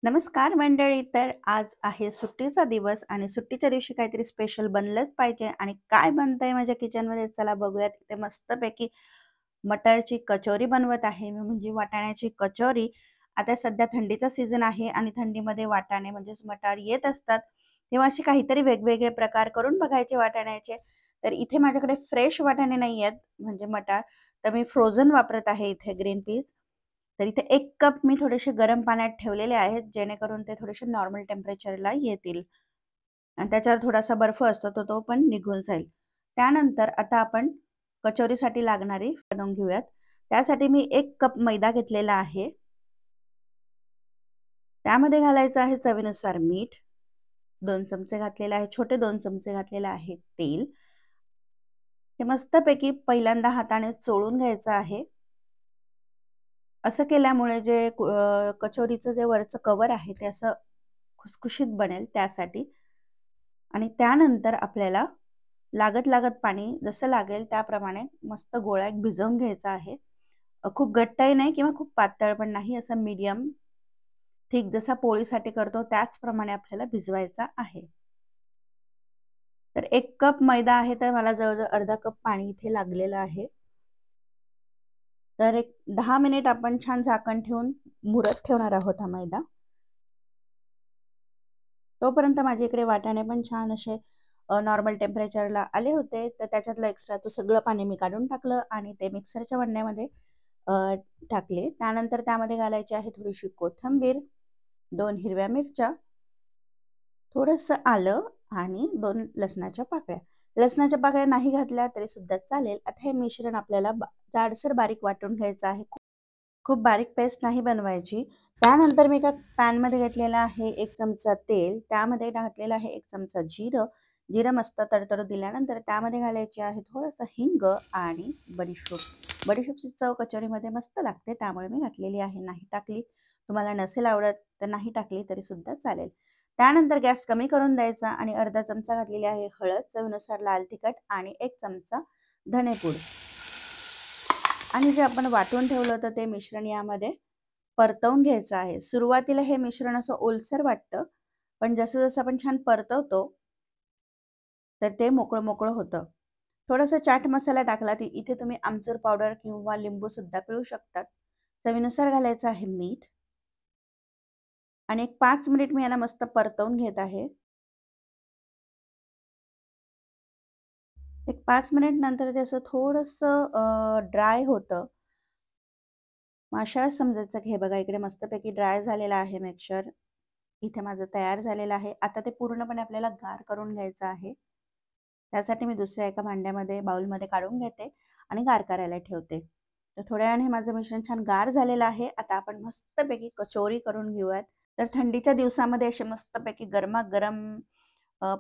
नमस्कार मंडळी. तर आज आहे सुट्टीचा दिवस आणि सुट्टीच्या दिवशी काहीतरी स्पेशल बनलंच पाहिजे आणि काय बनतंय माझ्या किचनमध्ये चला बघूयात. इथे मस्तपैकी मटरची कचोरी बनवत आहे मी, म्हणजे वाटाण्याची कचोरी. आता सध्या थंडीचा सीझन आहे आणि थंडीमध्ये वाटाणे म्हणजेच मटार येत असतात. तेव्हा असे काहीतरी वेगवेगळे प्रकार करून बघायचे वाटाण्याचे. तर इथे माझ्याकडे फ्रेश वाटाणे नाही आहेत म्हणजे मटार, तर मी फ्रोझन वापरत आहे इथे ग्रीन पीस. तर इथे 1 कप मी थोडेसे गरम पाण्यात ठेवलेले आहेत, जेणेकरून ते थोडेसे नॉर्मल टेम्परेचरला येतील आणि त्याच्यावर थोडासा बर्फ असतो, तो तो पण निघून जाईल. त्यानंतर आता आपण कचोरीसाठी लागणारी बनवून घेऊयात. त्यासाठी मी 1 कप मैदा घेतलेला आहे. त्यामध्ये घालायचं आहे चवीनुसार मीठ. 2 चमचे घातलेले आहे, छोटे 2 चमचे घातलेले आहे तेल. हे मस्तपैकी पहिल्यांदा हाताने चोळून घ्यायचं आहे. असं केल्यामुळे जे कचोरीचं जे वरचं कव्हर आहे ते असं खुसखुशीत बनेल त्यासाठी. आणि त्यानंतर आपल्याला लागत पाणी जसं लागेल त्याप्रमाणे मस्त गोळा एक भिजवून घ्यायचा आहे. खूप घट्टही नाही किंवा खूप पातळ पण नाही, असं मीडियम थिक जसा पोळीसाठी करतो त्याचप्रमाणे आपल्याला भिजवायचा आहे. तर 1 कप मैदा आहे, तर मला जवळ-जवळ अर्धा कप पाणी इथे लागलेलं आहे. तर एक 10 मिनिट आपण छान झाकण ठेवून मुरत ठेवणार आहोत हा मैदा. तोपर्यंत माझ्या इकडे वाटाणे पण छान असे नॉर्मल टेम्परेचरला आले होते. तर त्याच्यातलं एक्स्ट्राचं सगळं पाणी मी काढून टाकलं आणि ते मिक्सरच्या भांड्यामध्ये अ, टाकले. त्यानंतर त्यामध्ये घालायची आहे थोडीशी कोथिंबीर, 2 हिरव्या मिरच्या, थोडंसं आलं आणि 2 लसणाच्या पाकळ्या. लसणाच्या पाकळ्या नाही घातल्या तरी सुद्धा चालेल. आता हे मिश्रण आपल्याला जाडसर बारीक वाटून घ्यायचं आहे. खूप बारीक पेस्ट नाही बनवायची. त्यानंतर मी एका पॅनमध्ये घेतलेला आहे 1 चमचा तेल. त्यामध्ये घातलेलं आहे 1 चमचा जिरं. जिरं मस्त तडतडू दिल्यानंतर त्यामध्ये घालायचे आहे थोडंसं हिंग आणि बडीशोप. बडीशोपची चव कचोरीमध्ये मस्त लागते, त्यामुळे मी घातलेली आहे. नाही टाकली, तुम्हाला नसेल आवडत तर नाही टाकली तरी सुद्धा चालेल. त्यानंतर गॅस कमी करून द्यायचा आणि अर्धा चमचा घातलेली आहे हळद, चवीनुसार लाल तिखट आणि 1 चमचा धनेपूड. आणि जे आपण वाटून ठेवलं होतं ते मिश्रण यामध्ये परतवून घ्यायचं आहे. सुरुवातीला हे मिश्रण असं ओलसर वाटतं, पण जसं-जसं आपण छान परतवतो, तर ते मोकळं-मोकळं होतं. थोडासा चाट मसाला टाकला, की इथे तुम्ही आमचूर पावडर किंवा लिंबू सुद्धा पिळू शकतात. चवीनुसार घालायचं आहे मीठ आणि एक 5 मिनिट मी याला मस्त परतवून घेत आहे. एक 5 मिनिट नंतर ते असं थोडंसं ड्राय होतं. मग अशा वेळेस समजायचं की हे बघा इकडे मस्तपैकी ड्राय झालेलं आहे मिक्सचर. इथे माझं तयार झालेलं आहे. आता ते पूर्णपणे आपल्याला गार करून घ्यायचं आहे. त्यासाठी मी दुसऱ्या एका भांड्यामध्ये, बाउलमध्ये काढून घेते आणि गार करायला ठेवते. तर थोड्या वेळाने माझं मिश्रण छान गार झालेलं आहे. आता आपण मस्तपैकी कचोरी करून घेऊयात. तर थंडीच्या दिवसामध्ये असे मस्तपैकी गरमागरम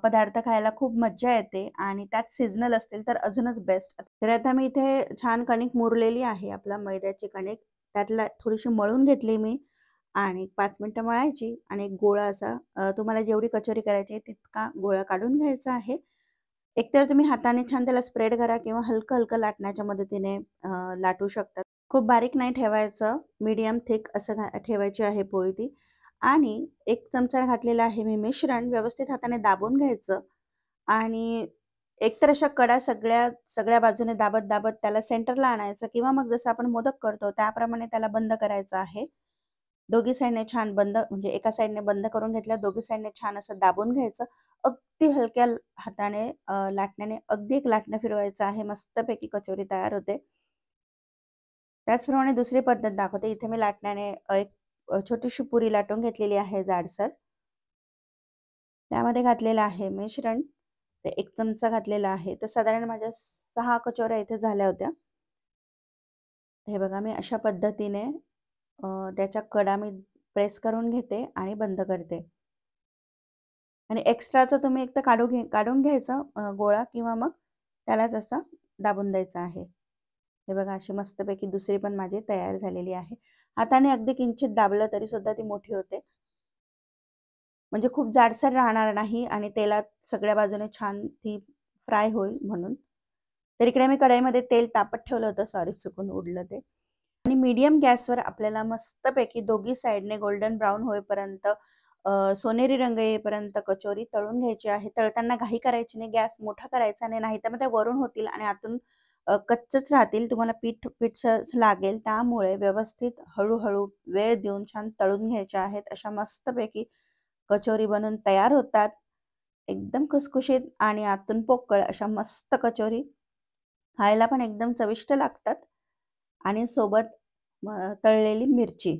पदार्थ खायला खूप मज्जा येते आणि त्यात सीझनल असतील तर अजूनच बेस्ट. तर आता मी इथे छान कणिक मुरलेली आहे. आपला मैद्याची कणिक त्यातला थोडीशी मळून घेतली मी आणि 5 मिनिटं मळायची आणि एक गोळा असा तुम्हाला जेवढी कचोरी करायची आहे तितका गोळा काढून घ्यायचा आहे. एकतर तुम्ही हाताने छान त्याला स्प्रेड करा किंवा हलकं-हलकं लाटण्याच्या मदतीने लाटू शकता. खूप बारीक नाही ठेवायचं, मीडियम थिक असं ठेवायची आहे पोळी ती. आणि 1 चमचा घातलेलं आहे मी मिश्रण व्यवस्थित हाताने दाबून घ्यायचं आणि एकतर अशा कडा सगळ्या सगळ्या बाजूने दाबत-दाबत त्याला सेंटरला आणायचं किंवा मग जसं आपण मोदक करतो त्याप्रमाणे त्याला बंद करायचं आहे. दोघी साइडने छान बंद म्हणजे एका साइडने बंद करून घेतलं, दोघी साइडने छान असं दाबून घ्यायचं. अगदी हलक्या हाताने लाटण्याने अगदी एक लाटणं फिरवायचं आहे. मस्तपैकी कचोरी तयार होते. त्याचप्रमाणे दुसरी पद्धत दाखवते. इथे मी लाटण्याने एक छोटीशी पुरी लाटून घेतलेली आहे जाडसर. त्यामध्ये घातलेलं आहे मिश्रण. ते 1 चमचा घातलेला आहे. तर साधारण माझ्या 6 कचोऱ्या इथे झाल्या होत्या. हे बघा मी अशा पद्धतीने त्याच्या कडा मी प्रेस करून घेते आणि बंद करते. आणि एक्स्ट्राचं तुम्ही एक तर काढून घ्यायचं गोळा किंवा मग त्यालाच असा दाबून द्यायचा आहे. हे बघा अशी मस्तपैकी दुसरी पण माझी तयार झालेली आहे. हाताने अगदी किंचित दाबलं तरी सुद्धा ती मोठी होते. म्हणजे खूप जाडसर राहणार नाही आणि तेलात सगळ्या बाजूने छान ती फ्राय होईल म्हणून. तर इकडे मी कढईमध्ये तेल तापत ठेवलं होतं. सॉरी चुकून उडलं ते. आणि मीडियम गॅसवर आपल्याला मस्तपैकी दोघी साइडने गोल्डन ब्राउन होईपर्यंत सोनेरी रंग येईपर्यंत कचोरी तळून घ्यायची आहे. तळताना घाई करायची नाही, गॅस मोठा करायचा नाही, नाहीतर मग त्या वरून होतील आणि आतून कच्चच राहतील. तुम्हाला पीठ लागेल. त्यामुळे व्यवस्थित हळू वेळ देऊन छान तळून घ्यायच्या आहेत. अशा मस्तपैकी कचोरी बनून तयार होतात. एकदम खुसखुशीत आणि आतून पोकळ अशा मस्त कचोरी खायला पण एकदम चविष्ट लागतात आणि सोबत तळलेली मिरची.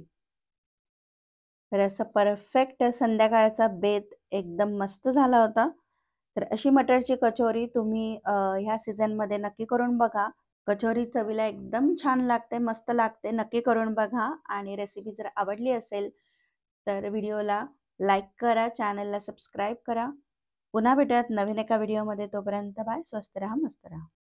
तर असं परफेक्ट संध्याकाळचा बेत एकदम मस्त झाला होता. तर अशी मटरची कचोरी तुम्ही ह्या सीझनमध्ये नक्की करून बघा. कचोरी चवीला एकदम छान लागते, मस्त लागते. नक्की करून बघा आणि रेसिपी जर आवडली असेल, तर व्हिडिओला लाईक करा, चॅनलला सबस्क्राईब करा. पुन्हा भेटूयात नवीन एका व्हिडिओमध्ये. तोपर्यंत बाय. स्वस्त राहा, मस्त राहा.